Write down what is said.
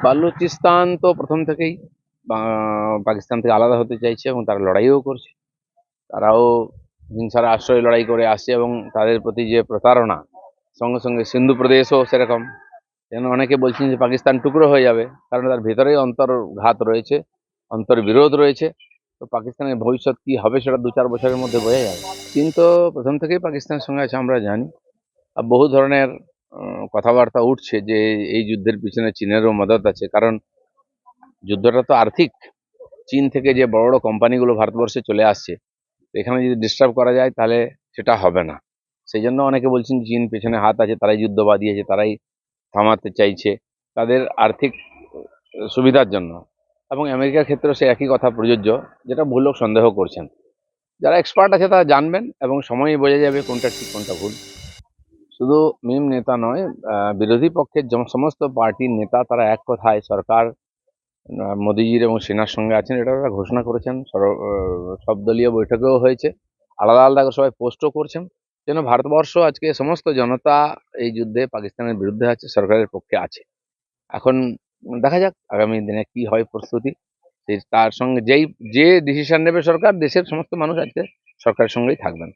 বালুচিস্তান তো প্রথম থেকেই পাকিস্তান থেকে আলাদা হতে চাইছে এবং তারা লড়াইও করছে। তারাও হিংসার আশ্রয় লড়াই করে আসছে এবং তাদের প্রতি যে প্রতারণা, সঙ্গে সঙ্গে সিন্ধু প্রদেশও সেরকম। যেন অনেকে বলছেন যে পাকিস্তান টুকরো হয়ে যাবে, কারণ তার ভেতরেই অন্তর্ঘাত রয়েছে, অন্তর্বিরোধ রয়েছে। তো পাকিস্তানের ভবিষ্যৎ কি হবে সেটা 2-4 বছরের মধ্যে বোঝা যাবে। চীন তো প্রথম থেকেই পাকিস্তানের সঙ্গে আছে, আমরা জানি। আর বহু ধরনের কথাবার্তা উঠছে যে এই যুদ্ধের পিছনে চীনেরও মদত আছে, কারণ যুদ্ধটা তো আর্থিক। চীন থেকে যে বড় বড় কোম্পানিগুলো ভারতবর্ষে চলে আসছে, এখানে যদি ডিস্টার্ব করা যায় তাহলে সেটা হবে না। সেই জন্য অনেকে বলছেন চীন পেছনে হাত আছে, তারাই যুদ্ধ বাঁধিয়েছে, তারাই থামাতে চাইছে তাদের আর্থিক সুবিধার জন্য। এবং আমেরিকার ক্ষেত্রেও সে একই কথা প্রযোজ্য, যেটা বহু লোক সন্দেহ করছেন। যারা এক্সপার্ট আছে তারা জানবেন এবং সময়ই বোঝা যাবে কোনটা ঠিক কোনটা ভুল। শুধু মিম নেতা নয়, বিরোধী পক্ষের সমস্ত পার্টির নেতা তারা এক কথায় সরকার, মোদিজির এবং সেনার সঙ্গে আছেন, এটা তারা ঘোষণা করেছেন। সব দলীয় বৈঠকেও হয়েছে, আলাদা আলাদা করে সবাই পোস্টও করছেন। যেন ভারতবর্ষ আজকে সমস্ত জনতা এই যুদ্ধে পাকিস্তানের বিরুদ্ধে আছে, সরকারের পক্ষে আছে। এখন দেখা যাক আগামী দিনে কি হয় প্রস্তুতি। তার সঙ্গে যে ডিসিশন নেবে সরকার, দেশের সমস্ত মানুষ আজকে সরকারের সঙ্গেই থাকবেন।